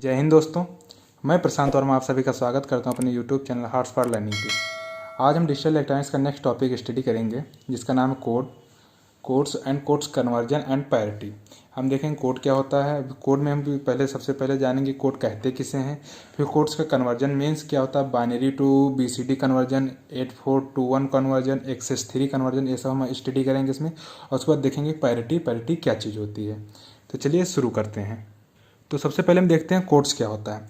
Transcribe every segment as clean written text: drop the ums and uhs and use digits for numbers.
जय हिंद दोस्तों। मैं प्रशांत वर्मा आप सभी का स्वागत करता हूं अपने YouTube channel hearts for learning पे। आज हम डिजिटल इलेक्ट्रॉनिक्स का नेक्स्ट टॉपिक स्टडी करेंगे जिसका नाम है codes and codes conversion and parity. हम देखेंगे कोड क्या होता है। कोड में हम सबसे पहले जानेंगे कोड कहते किसे हैं, फिर कोड्स का कन्वर्जन मीन्स क्या होता है, binary to BCD conversion, 8421 conversion, XS3 conversion, ये सब हम स्टडी करेंगे इसमें। और उसके बाद देखेंगे पैरिटी क्या चीज़ होती है। तो चलिए शुरू करते हैं। तो सबसे पहले हम देखते हैं कोड्स क्या होता है।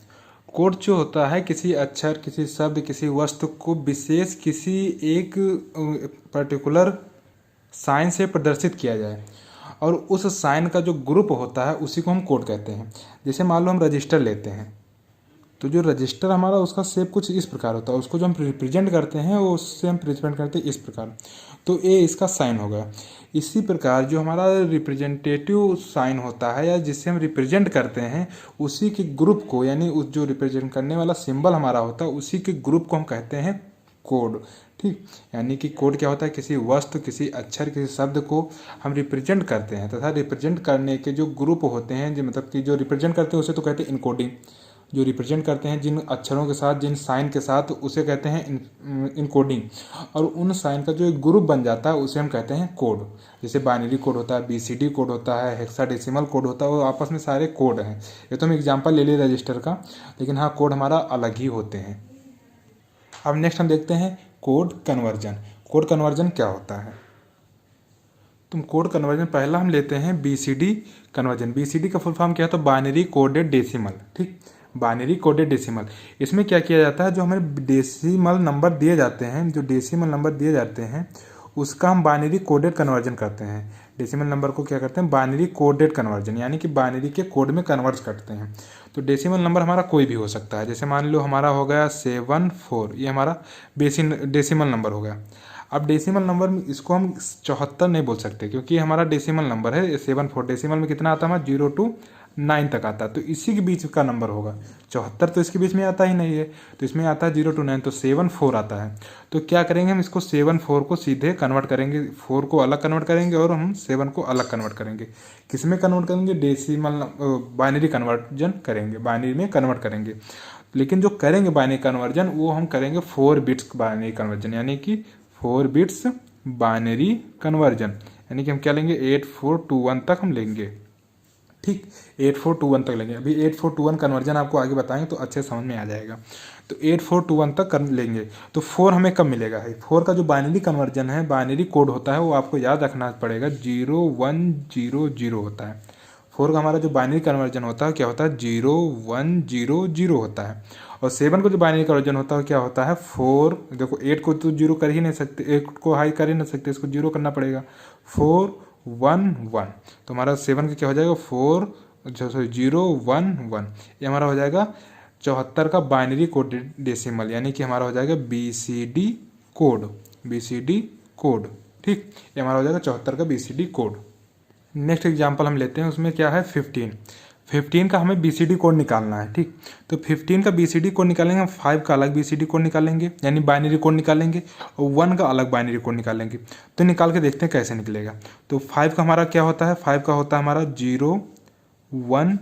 कोड जो होता है किसी अक्षर, किसी शब्द, किसी वस्तु को विशेष किसी एक पर्टिकुलर साइन से प्रदर्शित किया जाए और उस साइन का जो ग्रुप होता है उसी को हम कोड कहते हैं। जैसे मान लो हम रजिस्टर लेते हैं, तो जो रजिस्टर हमारा उसका शेप कुछ इस प्रकार होता है, उसको जो हम रिप्रेजेंट करते हैं वो उससे हम रिप्रेजेंट करते हैं इस प्रकार। तो ये इसका साइन होगा। इसी प्रकार जो हमारा रिप्रेजेंटेटिव साइन होता है या जिससे हम रिप्रेजेंट करते हैं उसी के ग्रुप को, यानी उस जो रिप्रेजेंट करने वाला सिंबल हमारा होता है उसी के ग्रुप को हम कहते हैं कोड। ठीक, यानी कि कोड क्या होता है, किसी वस्तु, किसी अक्षर, किसी शब्द को हम रिप्रेजेंट करते हैं तथा रिप्रेजेंट करने के जो ग्रुप होते हैं, जो मतलब कि जो रिप्रेजेंट करते हैं उसे तो कहते हैं इनकोडिंग। जो रिप्रेजेंट करते हैं जिन अक्षरों के साथ, जिन साइन के साथ, उसे कहते हैं इनकोडिंग। और उन साइन का जो एक ग्रुप बन जाता है उसे हम कहते हैं कोड। जैसे बाइनरी कोड होता है, BCD कोड होता है, हेक्साडेसिमल कोड होता है, वो आपस में सारे कोड हैं। ये तो हम एग्जांपल ले लिए रजिस्टर का, लेकिन हाँ कोड हमारा अलग ही होते हैं। अब नेक्स्ट हम देखते हैं कोड कन्वर्जन। कोड कन्वर्जन क्या होता है। तुम कोड कन्वर्जन पहला हम लेते हैं BCD कन्वर्जन। BCD का फुल फॉर्म क्या है, तो बाइनरी कोडेड डेसिमल। ठीक, बाइनरी कोडेड डेसिमल। इसमें क्या किया जाता है, जो हमें डेसिमल नंबर दिए जाते हैं, जो डेसिमल नंबर दिए जाते हैं उसका हम बाइनरी कोडेड कन्वर्जन करते हैं। डेसिमल नंबर को क्या करते हैं, बाइनरी कोडेड कन्वर्जन, यानी कि बाइनरी के कोड में कन्वर्ट करते हैं। तो डेसिमल नंबर हमारा कोई भी हो सकता है। जैसे मान लो हमारा हो गया 74, ये हमारा डेसिमल नंबर हो गया। अब डेसिमल नंबर में इसको हम 74 नहीं बोल सकते क्योंकि ये हमारा डेसिमल नंबर है। 74 डेसिमल में कितना आता है हमारा, 0 to 9 तक आता है, तो इसी के बीच का नंबर होगा। 74 तो इसके बीच में आता ही नहीं है, तो इसमें आता है 0 to 9, तो 74 आता है। तो क्या करेंगे, हम इसको 74 को सीधे कन्वर्ट करेंगे, 4 को अलग कन्वर्ट करेंगे और हम 7 को अलग कन्वर्ट करेंगे। किस में कन्वर्ट करेंगे, डेसिमल बाइनरी कन्वर्जन करेंगे, बाइनरी में कन्वर्ट करेंगे। लेकिन जो करेंगे बाइनरी कन्वर्जन वो हम करेंगे 4 बिट्स बाइनरी कन्वर्जन, यानी कि 4 बिट्स बाइनरी कन्वर्जन, यानी कि हम क्या लेंगे, 8421 तक हम लेंगे। ठीक, 8421 तक लेंगे। अभी 8421 कन्वर्जन आपको आगे बताएंगे तो अच्छे समझ में आ जाएगा। तो 8421 तक कर लेंगे। तो 4 हमें कब मिलेगा है, 4 का जो बाइनरी कन्वर्जन है, बाइनरी कोड होता है वो आपको याद रखना पड़ेगा, 0100 होता है। 4 का हमारा जो बाइनरी कन्वर्जन होता है क्या होता है, 0100 होता है। और 7 को जो बाइनरी कन्वर्जन होता है क्या होता है, 4, देखो 8 को तो 0 कर ही नहीं सकते, 8 को हाई कर ही नहीं सकते, इसको 0 करना पड़ेगा, 411। तो हमारा 7 का क्या हो जाएगा, 011, ये हमारा हो जाएगा 74 का बाइनरी कोड डेसिमल, यानी कि हमारा हो जाएगा BCD कोड। ठीक, ये हमारा हो जाएगा 74 का BCD कोड। नेक्स्ट एग्जांपल हम लेते हैं, उसमें क्या है 15 का हमें BCD कोड निकालना है। ठीक, तो 15 का BCD कोड निकालेंगे हम, 5 का अलग BCD कोड निकालेंगे, यानी बाइनरी कोड निकालेंगे, और 1 का अलग बाइनरी कोड निकालेंगे। तो निकाल के देखते हैं कैसे निकलेगा। तो 5 का हमारा क्या होता है, 5 का होता है हमारा 0101,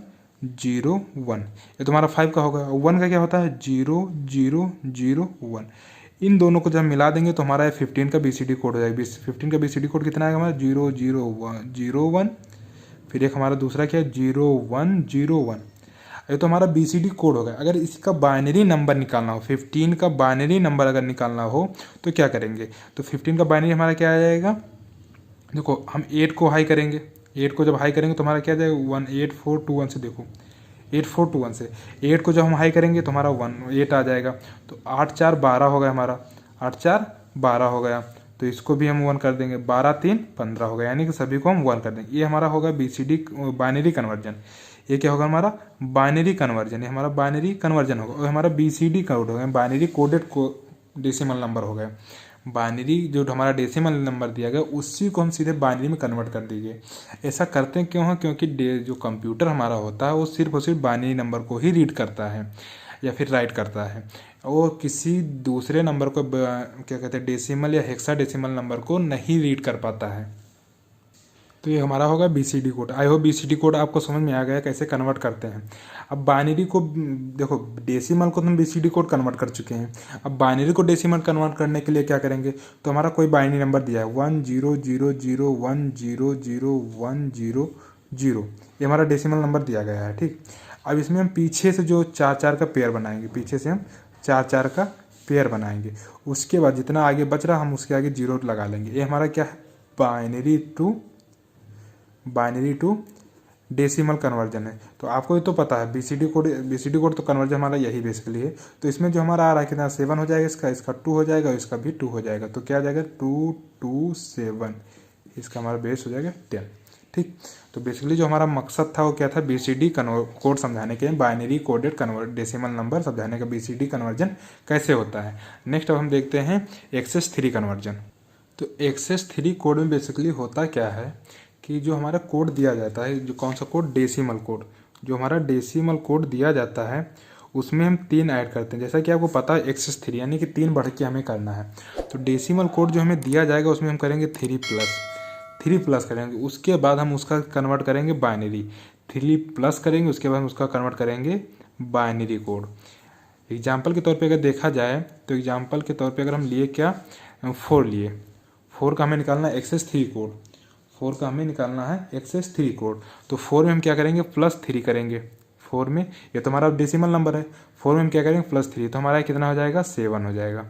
ये तो हमारा 5 का होगा। 1 का क्या होता है 0001। इन दोनों को जब मिला देंगे तो हमारा 15 का BCD कोड हो जाएगा। 15 का BCD कोड कितना आएगा हमारा, 0001। फिर एक हमारा दूसरा क्या है 0101, ये तो हमारा BCD कोड होगा। अगर इसका बाइनरी नंबर निकालना हो, 15 का बाइनरी नंबर अगर निकालना हो तो क्या करेंगे, तो 15 का बाइनरी हमारा क्या आ जाएगा, देखो हम 8 को हाई करेंगे, 8 को जब हाई करेंगे तो हमारा क्या आ जाएगा 18421 से, देखो 8421 से 8 को जब हम हाई करेंगे तो हमारा 8 आ जाएगा। तो 8 4 12 हो गया हमारा, 8 4 12 हो गया। तो इसको भी हम 1 कर देंगे, 12 3 15 हो गया, यानी कि सभी को हम 1 कर देंगे। ये हमारा होगा BCD बाइनरी कन्वर्जन। ये क्या होगा हमारा बाइनरी कन्वर्जन, ये हमारा बाइनरी कन्वर्जन होगा। और हमारा BCD कोड हो गया, बाइनरी कोडेड डेसिमल नंबर हो गया। बाइनरी जो हमारा डेसिमल नंबर दिया गया उसी को हम सीधे बाइनरी में कन्वर्ट कर दीजिए। ऐसा करते क्यों है, क्योंकि जो कंप्यूटर हमारा होता है वो सिर्फ और सिर्फ बाइनरी नंबर को ही रीड करता है या फिर राइट करता है। वो किसी दूसरे नंबर को क्या कहते हैं डेसिमल या हेक्साडेसिमल नंबर को नहीं रीड कर पाता है। तो तो ये हमारा होगा BCD code. I hope BCD code आपको समझ में आ गया कैसे कन्वर्ट करते हैं। अब बाइनरी को देखो, डेसिमल को तो हम BCD कोड कन्वर्ट कर चुके हैं। अब बाइनरी को डेसिमल कन्वर्ट करने के लिए क्या करेंगे, तो हमारा कोई बाइनरी नंबर दिया है 1000100100, ये हमारा डेसिमल नंबर दिया गया है। ठीक, अब इसमें हम पीछे से जो 4 का पेयर बनाएंगे, पीछे से हम 4 का पेयर बनाएंगे। उसके बाद जितना आगे बच रहा हम उसके आगे 0 लगा लेंगे। ये हमारा क्या है, बाइनरी टू डेसिमल कन्वर्जन है। तो आपको ये तो पता है BCD कोड तो कन्वर्जन हमारा यही बेसिकली है। तो इसमें जो हमारा आ रहा है कितना 7 हो जाएगा, इसका 2 हो जाएगा, इसका भी 2 हो जाएगा। तो क्या आ जाएगा 2 2 7, इसका हमारा बेस हो जाएगा 10। ठीक, तो बेसिकली जो हमारा मकसद था वो क्या था, BCD कोड समझाने के, बाइनरी कोडेड डेसिमल नंबर समझाने का BCD कन्वर्जन कैसे होता है। नेक्स्ट अब हम देखते हैं एक्सेस 3 कन्वर्जन। तो एक्सेस 3 कोड में बेसिकली होता क्या है कि जो हमारा कोड दिया जाता है, जो कौन सा कोड, डेसिमल कोड, जो हमारा डेसिमल कोड दिया जाता है उसमें हम 3 ऐड करते हैं। जैसा कि आपको पता है एक्सेस 3 यानी कि 3 बढ़ के हमें करना है। तो डेसिमल कोड जो हमें दिया जाएगा उसमें हम करेंगे 3 प्लस करेंगे, उसके बाद हम उसका कन्वर्ट करेंगे बाइनरी। 3 प्लस करेंगे, उसके बाद हम उसका कन्वर्ट करेंगे बाइनरी कोड। एग्जाम्पल के तौर पे अगर देखा जाए तो एग्जाम्पल के तौर पे अगर हम लिए क्या, 4 लिए, 4 का हमें निकालना है एक्सेस 3 कोड, 4 का हमें निकालना है एक्सेस 3 कोड। तो 4 में हम क्या करेंगे, +3 करेंगे। 4 में, ये तो हमारा डेसिमल नंबर है, 4 में हम क्या करेंगे +3, तो हमारा कितना हो जाएगा, 7 हो जाएगा,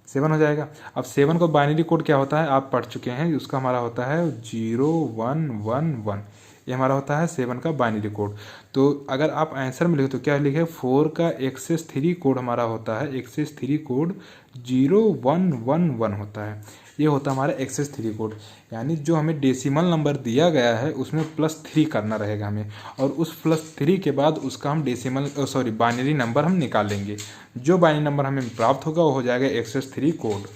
7 हो जाएगा। अब 7 को बाइनरी कोड क्या होता है आप पढ़ चुके हैं, उसका हमारा होता है 0111, ये हमारा होता है 7 का बाइनरी कोड। तो अगर आप आंसर में लिखे तो क्या लिखे, 4 का एक्सेस 3 कोड हमारा होता है, एक्सेस 3 कोड 0111 होता है। ये होता है हमारा एक्सेस 3 कोड। यानी जो हमें डेसिमल नंबर दिया गया है उसमें +3 करना रहेगा हमें, और उस +3 के बाद उसका हम बाइनरी नंबर हम निकालेंगे। जो बाइनरी नंबर हमें प्राप्त होगा वो हो जाएगा एक्सेस 3 कोड।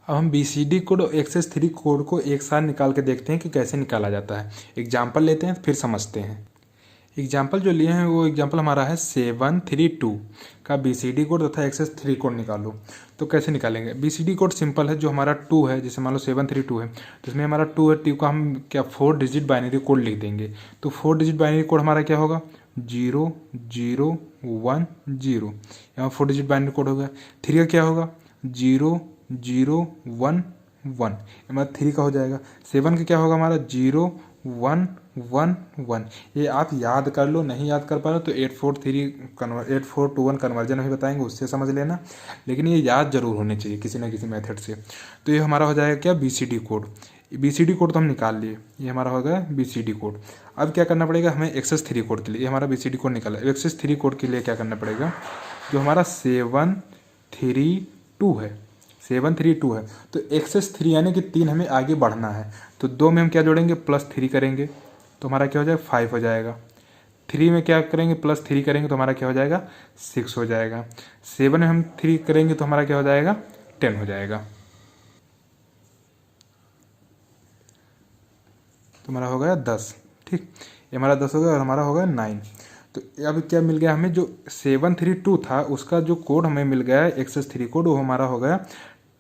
अब हम BCD कोड और एक्सेस 3 कोड को एक साथ निकाल के देखते हैं कि कैसे निकाला जाता है। एग्जाम्पल लेते हैं फिर समझते हैं। एग्जाम्पल जो लिए हैं वो एग्जाम्पल हमारा है 732 का BCD कोड तथा एक्सेस 3 कोड निकालो। तो कैसे निकालेंगे, BCD कोड सिंपल है, जो हमारा 2 है, जैसे मान लो 732 है तो इसमें हमारा 2 है, 2 का हम क्या 4 डिजिट बाइनरी कोड लिख देंगे। तो 4 डिजिट बाइनरी कोड हमारा क्या होगा, 0010, यहाँ 4 डिजिट बाइनरी कोड होगा। 3 का क्या होगा, 0011, हमारा 3 का हो जाएगा। 7 का क्या होगा हमारा 0111। ये आप याद कर लो, नहीं याद कर पा रहे तो 8421 कन्वर्जन भी बताएंगे, उससे समझ लेना, लेकिन ये याद जरूर होने चाहिए किसी न किसी मेथड से। तो ये हमारा हो जाएगा क्या, BCD कोड। BCD कोड तो हम निकाल लिए, ये हमारा हो गया BCD कोड। अब क्या करना पड़ेगा हमें एक्सेस 3 कोड के लिए, ये हमारा BCD कोड निकाला। एक्सेस 3 कोड के लिए क्या करना पड़ेगा, जो हमारा 732 है, 732 है, तो एक्सेस 3 यानी कि 3 हमें आगे बढ़ना है। तो 2 में हम क्या जोड़ेंगे, +3 करेंगे तो हमारा क्या हो जाएगा, 5 हो जाएगा। 3 में क्या करेंगे, +3 करेंगे तो हमारा क्या हो जाएगा, 6 हो जाएगा। 7 में हम 3 करेंगे तो हमारा क्या हो जाएगा, 10 हो जाएगा। तो हमारा हो गया 10। ठीक, ये हमारा 10 हो गया और हमारा हो गया 9। तो अब क्या मिल गया हमें, जो 732 था उसका जो कोड हमें मिल गया है एक्सेस 3 कोड, वो हमारा हो गया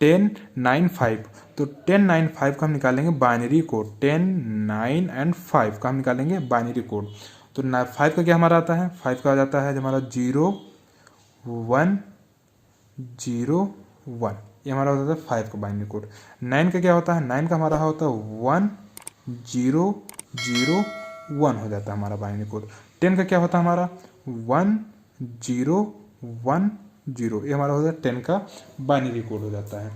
1095। तो 1095 का हम निकालेंगे बाइनरी कोड, 10, 9 और 5 का हम निकालेंगे बाइनरी कोड। तो 5 का क्या हमारा आता है, 5 का आ जाता है हमारा 0101, ये हमारा होता है 5 का बाइनरी कोड। 9 का क्या होता है, 9 का हमारा होता है 1001 हो जाता है हमारा बाइनरी कोड। 10 का क्या होता है हमारा 1010, ये हमारा होता है 10 का बाइनरी कोड हो जाता है।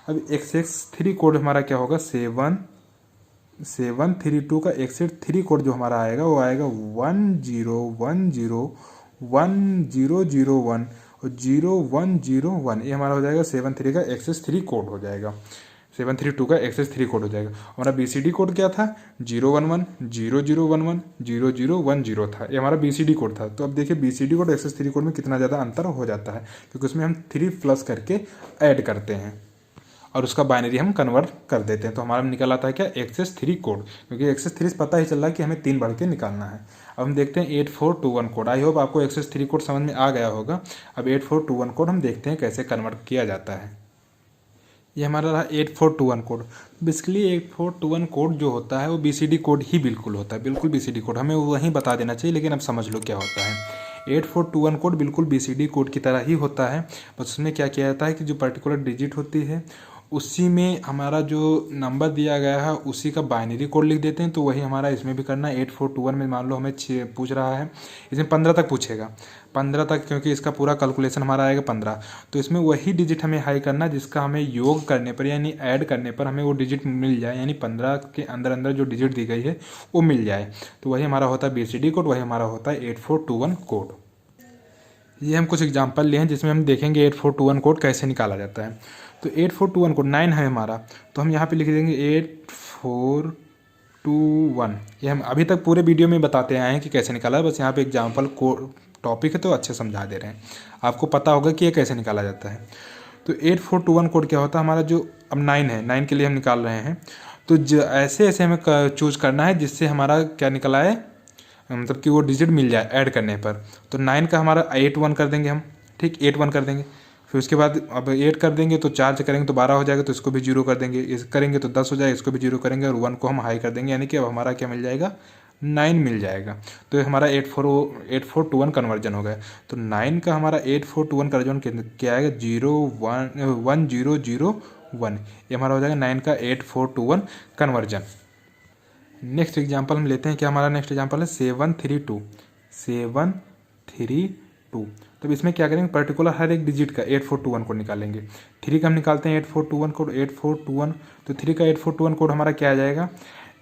अब एक्सेस 3 कोड हमारा क्या होगा, 732 का एक्सेस 3 कोड जो हमारा आएगा वो आएगा 10101001 और 0101, ये हमारा हो जाएगा 73 का एक्सेस 3 कोड हो जाएगा। 732 का एक्सेस 3 कोड हो जाएगा। हमारा BCD कोड क्या था, 011 0011 0010 था, ये हमारा BCD कोड था। तो अब देखिए BCD कोड एक्सेस 3 कोड में कितना ज़्यादा अंतर हो जाता है, क्योंकि उसमें हम 3 प्लस करके ऐड करते हैं और उसका बाइनरी हम कन्वर्ट कर देते हैं। तो हमारा निकल आता है क्या, एक्सेस 3 कोड, क्योंकि एक्सेस 3 पता ही चल रहा है कि हमें 3 बढ़ के निकालना है। अब हम देखते हैं 8421 कोड। आई होप आपको एक्सेस 3 कोड समझ में आ गया होगा। अब 8421 कोड हम देखते हैं कैसे कन्वर्ट किया जाता है। ये हमारा रहा 8421 कोड। बेसिकली 8421 कोड जो होता है वो BCD कोड ही बिल्कुल होता है, बिल्कुल BCD कोड, हमें वहीं बता देना चाहिए, लेकिन अब समझ लो क्या होता है। 8421 कोड बिल्कुल BCD कोड की तरह ही होता है, बस उसमें क्या किया जाता है कि जो पर्टिकुलर डिजिट होती है उसी में हमारा जो नंबर दिया गया है उसी का बाइनरी कोड लिख देते हैं। तो वही हमारा इसमें भी करना है। 8421 में मान लो हमें 6 पूछ रहा है, इसमें 15 तक पूछेगा, 15 तक, क्योंकि इसका पूरा कैलकुलेशन हमारा आएगा 15। तो इसमें वही डिजिट हमें हाई करना जिसका हमें योग करने पर यानी ऐड करने पर हमें वो डिजिट मिल जाए, यानी 15 के अंदर अंदर जो डिजिट दी गई है वो मिल जाए। तो वही हमारा होता है BCD कोड, वही हमारा होता है 8421 कोड। ये हम कुछ एग्जांपल लिए हैं जिसमें हम देखेंगे 8421 कोड कैसे निकाला जाता है। तो 8421 कोड 9 है हमारा, तो हम यहाँ पे लिख देंगे 8421। ये हम अभी तक पूरे वीडियो में बताते आए हैं कि कैसे निकाला है, बस यहाँ पे एग्जांपल कोड टॉपिक है तो अच्छे समझा दे रहे हैं, आपको पता होगा कि ये कैसे निकाला जाता है। तो 8421 कोड क्या होता है हमारा, जो अब 9 है, 9 के लिए हम निकाल रहे हैं। तो ऐसे ऐसे हमें चूज करना है जिससे हमारा क्या निकला है, मतलब कि वो डिजिट मिल जाए ऐड करने पर। तो 9 का हमारा 81 कर देंगे हम, ठीक, 81 कर देंगे। फिर उसके बाद अब 8 कर देंगे तो 4 से करेंगे तो 12 हो जाएगा, तो इसको भी 0 कर देंगे, इस करेंगे तो 10 हो जाएगा, इसको भी 0 करेंगे और 1 को हम हाई कर देंगे, यानी कि अब हमारा क्या मिल जाएगा, 9 मिल जाएगा। तो ये हमारा 8421 कन्वर्जन हो गया। तो 9 का हमारा 8421 कन्वर्जन क्या आएगा, 1001, ये हमारा हो जाएगा 9 का 8421 कन्वर्जन। नेक्स्ट एग्जाम्पल हम लेते हैं, क्या हमारा नेक्स्ट एग्जाम्पल है 732। तो इसमें क्या करेंगे, पर्टिकुलर हर एक डिजिट का 8421 कोड निकालेंगे। 3 का हम निकालते हैं 8421 कोड, 8421। तो 3 का 8421 कोड हमारा क्या आ जाएगा,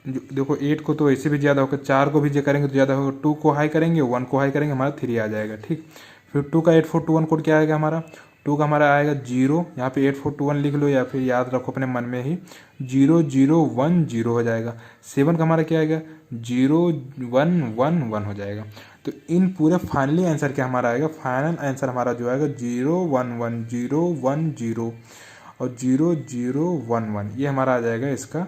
देखो 8 को तो ऐसे भी ज़्यादा होगा, 4 को भी जो करेंगे तो ज़्यादा होगा, 2 को हाई करेंगे, 1 को हाई करेंगे, हमारा 3 आ जाएगा, ठीक। फिर 2 का 8421 कोड क्या आएगा हमारा, 2 का हमारा आएगा 0, यहाँ पे 8421 लिख लो या फिर याद रखो अपने मन में ही, 0010 हो जाएगा। 7 का हमारा क्या आएगा, 0111 हो जाएगा। तो इन पूरे फाइनली आंसर क्या हमारा आएगा, फाइनल आंसर हमारा जो आएगा 011010 और 0011, ये हमारा आ जाएगा इसका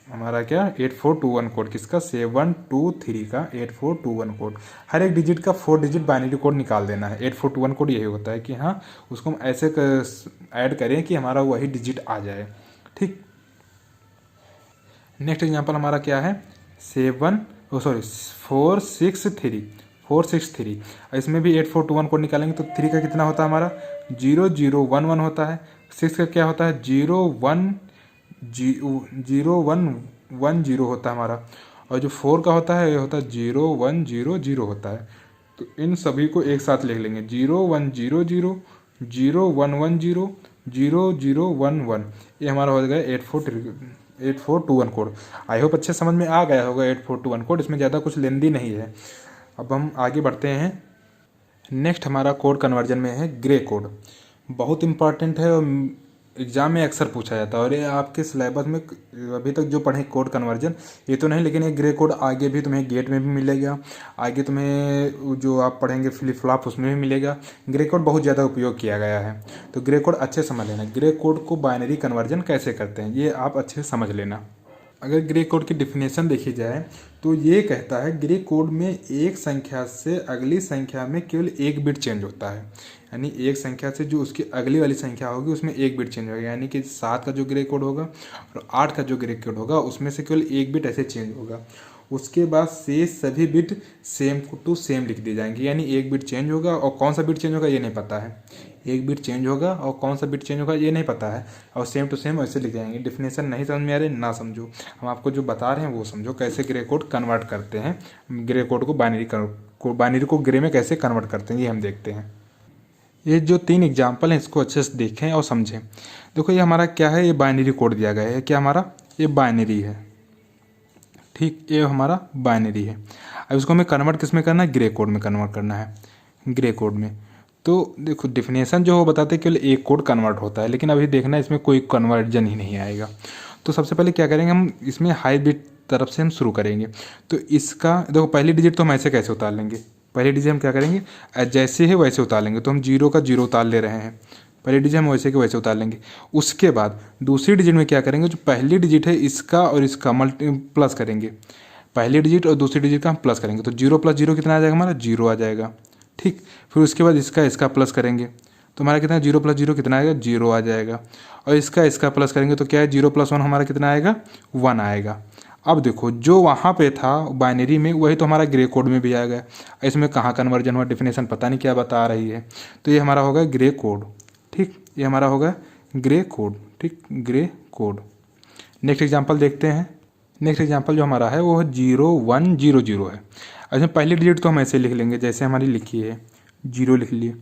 हमारा क्या 8421 कोड, किसका 723 का 8421 कोड। हर एक डिजिट का 4 डिजिट बाइनरी कोड निकाल देना है। 8421 कोड यही होता है कि हाँ उसको हम ऐसे ऐड करें कि हमारा वही डिजिट आ जाए, ठीक। नेक्स्ट एग्जांपल हमारा क्या है 463। इसमें भी 8421 कोड निकालेंगे। तो 3 का कितना होता है हमारा 0011 होता है, 6 का क्या होता है 0110 होता है हमारा, और जो 4 का होता है ये होता है 0100 होता है। तो इन सभी को एक साथ लिख लेंगे 0100 0110 0011, ये हमारा हो गया 8421 कोड। आई होप अच्छे समझ में आ गया होगा 8421 कोड, इसमें ज़्यादा कुछ लेंदी नहीं है। अब हम आगे बढ़ते हैं। नेक्स्ट हमारा कोड कन्वर्जन में है ग्रे कोड। बहुत इंपॉर्टेंट है और एग्ज़ाम में अक्सर पूछा जाता है, और ये आपके सिलेबस में अभी तक जो पढ़े कोड कन्वर्जन ये तो नहीं, लेकिन ये ग्रे कोड आगे भी तुम्हें गेट में भी मिलेगा, आगे तुम्हें जो आप पढ़ेंगे फ्लिप फ्लॉप उसमें भी मिलेगा। ग्रे कोड बहुत ज़्यादा उपयोग किया गया है, तो ग्रे कोड अच्छे समझ लेना। ग्रे कोड को बाइनरी कन्वर्जन कैसे करते हैं ये आप अच्छे से समझ लेना। अगर ग्रे कोड की डिफिनेशन देखी जाए तो ये कहता है ग्रे कोड में एक संख्या से अगली संख्या में केवल एक बिट चेंज होता है, यानी एक संख्या से जो उसकी अगली वाली संख्या होगी उसमें एक बिट चेंज होगा, यानी कि 7 का जो ग्रे कोड होगा और 8 का जो ग्रे कोड होगा उसमें से केवल एक बिट ऐसे चेंज होगा। उसके बाद शेष सभी बिट सेम टू सेम लिख दी जाएंगी, यानी एक बिट चेंज होगा और कौन सा बिट चेंज होगा ये नहीं पता है, एक बिट चेंज होगा और कौन सा बिट चेंज होगा ये नहीं पता है, और सेम टू सेम ऐसे लिख जाएंगे। डिफिनेशन नहीं समझ में आ रही ना समझो, हम आपको जो बता रहे हैं वो समझो, कैसे ग्रे कोड कन्वर्ट करते हैं, ग्रे कोड को बाइनरी को ग्रे में कैसे कन्वर्ट करते हैं ये हम देखते हैं। ये जो 3 एग्जाम्पल हैं इसको अच्छे से देखें और समझें। देखो ये हमारा क्या है, ये बाइनरी कोड दिया गया है, क्या हमारा ये बाइनरी है, ठीक, ये हमारा बाइनरी है। अब इसको हमें कन्वर्ट किस में करना है, ग्रे कोड में कन्वर्ट करना है, ग्रे कोड में। तो देखो डिफिनेशन जो वो बताते हैं केवल एक कोड कन्वर्ट होता है, लेकिन अभी देखना इसमें कोई कन्वर्जन ही नहीं आएगा। तो सबसे पहले क्या करेंगे हम इसमें हाई बिट तरफ से हम शुरू करेंगे। तो इसका देखो पहली डिजिट तो हम ऐसे कैसे उतार लेंगे, पहली डिजिट हम क्या करेंगे जैसे है वैसे उतार लेंगे। तो हम 0 का 0 उतार ले रहे हैं, पहली डिजिट हम वैसे के वैसे उतार लेंगे। उसके बाद दूसरी डिजिट में क्या करेंगे, जो पहली डिजिट है इसका और इसका प्लस करेंगे, पहली डिजिट और दूसरी डिजिट का हम प्लस करेंगे। तो 0 + 0 कितना आ जाएगा हमारा 0 आ जाएगा, ठीक। फिर उसके बाद इसका प्लस करेंगे, तो हमारा कितना 0 + 0 कितना आएगा 0 आ जाएगा। और इसका प्लस करेंगे तो क्या है 0 + 1 हमारा कितना आएगा 1 आएगा। अब देखो जो वहाँ पे था बाइनरी में वही तो हमारा ग्रे कोड में भी आ गया। इसमें कहाँ कन्वर्जन हुआ डेफिनेशन पता नहीं क्या बता रही है। तो ये हमारा होगा ग्रे कोड। ठीक, ये हमारा होगा ग्रे कोड। ठीक, ग्रे कोड। नेक्स्ट एग्जाम्पल देखते हैं। नेक्स्ट एग्जाम्पल जो हमारा है वो 0100 है। इसमें पहली डिजिट तो हम ऐसे लिख लेंगे जैसे हमारी लिखी है, 0 लिख लिए।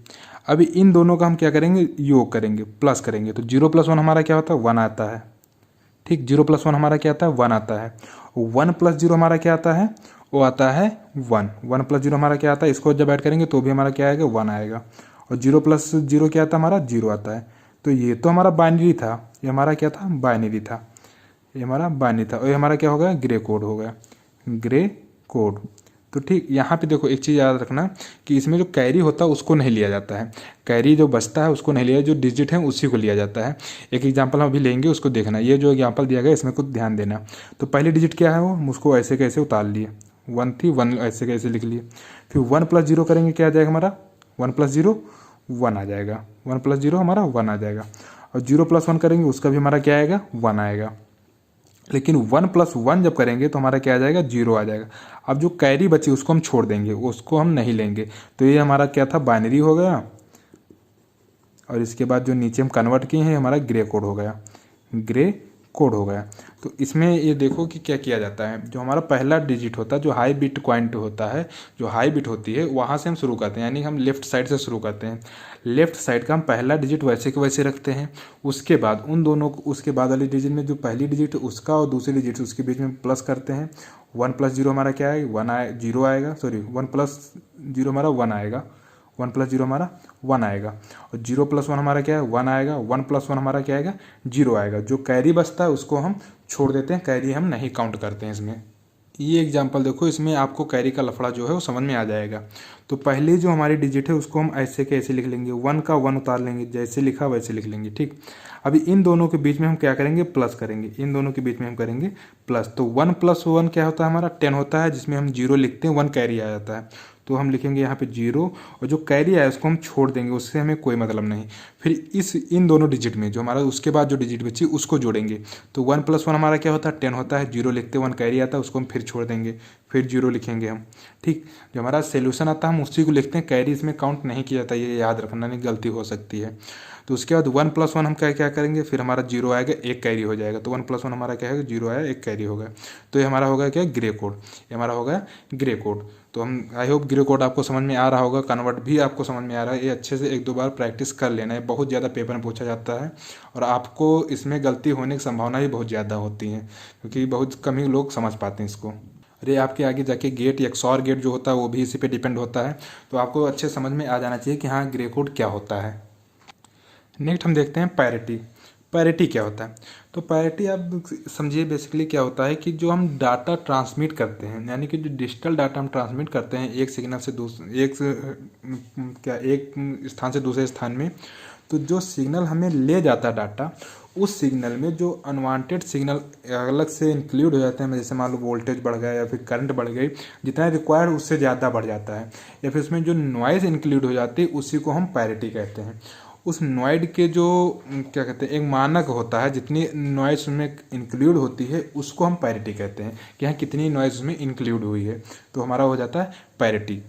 अभी इन दोनों का हम क्या करेंगे योग करेंगे, प्लस करेंगे। तो 0 + 1 हमारा क्या होता है 1 आता है। ठीक, 0 + 1 हमारा क्या आता है 1 आता है। 1 + 0 हमारा क्या आता है वो आता है 1। 1 + 0 हमारा क्या आता है, इसको जब ऐड करेंगे तो भी हमारा क्या आएगा 1 आएगा। और 0 + 0 क्या आता है हमारा 0 आता है। तो ये तो हमारा बाइनरी था, ये हमारा क्या था बाइनरी था, ये हमारा बाइनरी था। और ये हमारा क्या हो गया ग्रे कोड हो गया, ग्रे कोड। तो ठीक, यहाँ पे देखो एक चीज़ याद रखना कि इसमें जो कैरी होता है उसको नहीं लिया जाता है, कैरी जो बचता है उसको नहीं लिया, जो डिजिट है उसी को लिया जाता है। एक एग्जांपल हम अभी लेंगे उसको देखना, ये जो एग्जांपल दिया गया इसमें कुछ ध्यान देना। तो पहली डिजिट क्या है वो उसको ऐसे कैसे उतार लिए, 1 थी 1 ऐसे कैसे लिख लिए। फिर 1 + 0 करेंगे क्या आ जाएगा हमारा 1 + 0 1 आ जाएगा, 1 + 0 हमारा 1 आ जाएगा। और 0 + 1 करेंगे उसका भी हमारा क्या आएगा 1 आएगा। लेकिन 1 + 1 जब करेंगे तो हमारा क्या आ जाएगा 0 आ जाएगा। अब जो कैरी बची उसको हम छोड़ देंगे, उसको हम नहीं लेंगे। तो ये हमारा क्या था बाइनरी हो गया। और इसके बाद जो नीचे हम कन्वर्ट किए हैं हमारा ग्रे कोड हो गया, ग्रे कोड हो गया। तो इसमें ये देखो कि क्या किया जाता है, जो हमारा पहला डिजिट होता है जो हाई बिट क्वांट होता है, जो हाई बिट होती है वहाँ से हम शुरू करते हैं, यानी हम लेफ्ट साइड से शुरू करते हैं। लेफ्ट साइड का हम पहला डिजिट वैसे के वैसे रखते हैं। उसके बाद उन दोनों उसके बाद वाली डिजिट में जो पहली डिजिट उसका और दूसरी डिजिट उसके बीच में प्लस करते हैं। 1 + 0 हमारा क्या है 1 आए 0 आएगा, सॉरी 1 + 0 हमारा 1 आएगा, 1 + 0 हमारा 1 आएगा। और 0 + 1 हमारा क्या है 1 आएगा, 1 + 1 हमारा क्या आएगा 0 आएगा। जो कैरी बचता है उसको हम छोड़ देते हैं, कैरी हम नहीं काउंट करते हैं इसमें। ये एग्जाम्पल देखो, इसमें आपको कैरी का लफड़ा जो है वो समझ में आ जाएगा। तो पहले जो हमारी डिजिट है उसको हम ऐसे के ऐसे लिख लेंगे, 1 का 1 उतार लेंगे, जैसे लिखा वैसे लिख लेंगे। ठीक, अभी इन दोनों के बीच में हम क्या करेंगे प्लस करेंगे, इन दोनों के बीच में हम करेंगे प्लस। तो 1 + 1 क्या होता है हमारा 10 होता है, जिसमें हम 0 लिखते हैं 1 कैरी आ जाता है। तो हम लिखेंगे यहाँ पे 0 और जो कैरी आया उसको हम छोड़ देंगे, उससे हमें कोई मतलब नहीं। फिर इन दोनों डिजिट में जो हमारा उसके बाद जो डिजिट बची उसको जोड़ेंगे। तो 1 + 1 हमारा क्या होता है 10 होता है, 0 लिखते हैं 1 कैरी आता है उसको हम फिर छोड़ देंगे, फिर 0 लिखेंगे हम। ठीक, जो हमारा सोल्यूशन आता है हम उसी को लिखते हैं, कैरी इसमें काउंट नहीं किया जाता, ये याद रखना नहीं गलती हो सकती है। तो उसके बाद 1 + 1 हम क्या करेंगे, फिर हमारा 0 आएगा 1 कैरी हो जाएगा। तो 1 + 1 हमारा क्या है 0 आया 1 कैरी हो गया। तो ये हमारा होगा क्या ग्रे कोड, ये हमारा होगा ग्रे कोड। तो हम आई होप ग्रे कोड आपको समझ में आ रहा होगा, कन्वर्ट भी आपको समझ में आ रहा है। ये अच्छे से 1-2 बार प्रैक्टिस कर लेना है, बहुत ज़्यादा पेपर में पूछा जाता है और आपको इसमें गलती होने की संभावना भी बहुत ज़्यादा होती है, क्योंकि बहुत कम ही लोग समझ पाते हैं इसको। अरे आपके आगे जाके गेट या XOR गेट जो होता है वो भी इसी पे डिपेंड होता है। तो आपको अच्छे समझ में आ जाना चाहिए कि हाँ ग्रे कोड क्या होता है। नेक्स्ट हम देखते हैं पैरिटी। पैरिटी क्या होता है, तो पैरिटी आप समझिए बेसिकली क्या होता है कि जो हम डाटा ट्रांसमिट करते हैं, यानी कि जो डिजिटल डाटा हम ट्रांसमिट करते हैं एक सिग्नल से एक स्थान से दूसरे स्थान में, तो जो सिग्नल हमें ले जाता है डाटा, उस सिग्नल में जो अनवांटेड सिग्नल अलग से इंक्लूड हो जाते हैं, जैसे मान लो वोल्टेज बढ़ गया या फिर करंट बढ़ गई, जितना रिक्वायर्ड उससे ज़्यादा बढ़ जाता है, या फिर उसमें जो नॉइज़ इंक्लूड हो जाती है उसी को हम पैरिटी कहते हैं। उस नॉइड के जो क्या कहते हैं एक मानक होता है, जितनी नॉइज़ उसमें इंक्लूड होती है उसको हम पैरिटी कहते हैं, कि यहाँ कितनी नॉइज़ उसमें इंक्लूड हुई है, तो हमारा हो जाता है पैरिटी।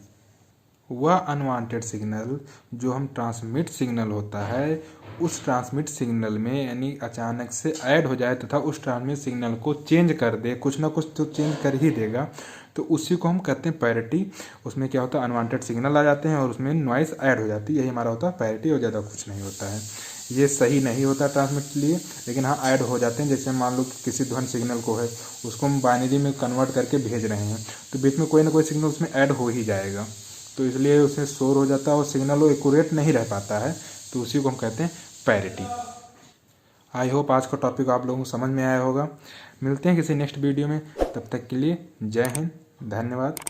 वह अनवांटेड सिग्नल जो हम ट्रांसमिट सिग्नल होता है, उस ट्रांसमिट सिग्नल में यानी अचानक से ऐड हो जाए तथा उस ट्रांसमिट सिग्नल को चेंज कर दे, कुछ ना कुछ तो चेंज कर ही देगा, तो उसी को हम कहते हैं पैरिटी। उसमें क्या होता है अनवांटेड सिग्नल आ जाते हैं और उसमें नॉइज़ ऐड हो जाती है, यही हमारा होता है पैरिटी, और ज़्यादा कुछ नहीं होता है। ये सही नहीं होता ट्रांसमिट के लिए, लेकिन हाँ ऐड हो जाते हैं। जैसे मान लो कि किसी ध्वनि सिग्नल को है उसको हम बाइनरी में कन्वर्ट करके भेज रहे हैं, तो बीच में कोई ना कोई सिग्नल उसमें ऐड हो ही जाएगा, तो इसलिए उसमें शोर हो जाता है और सिग्नल वो एक्यूरेट नहीं रह पाता है, तो उसी को हम कहते हैं पैरिटी। आई होप आज का टॉपिक आप लोगों को समझ में आया होगा। मिलते हैं किसी नेक्स्ट वीडियो में, तब तक के लिए जय हिंद, धन्यवाद।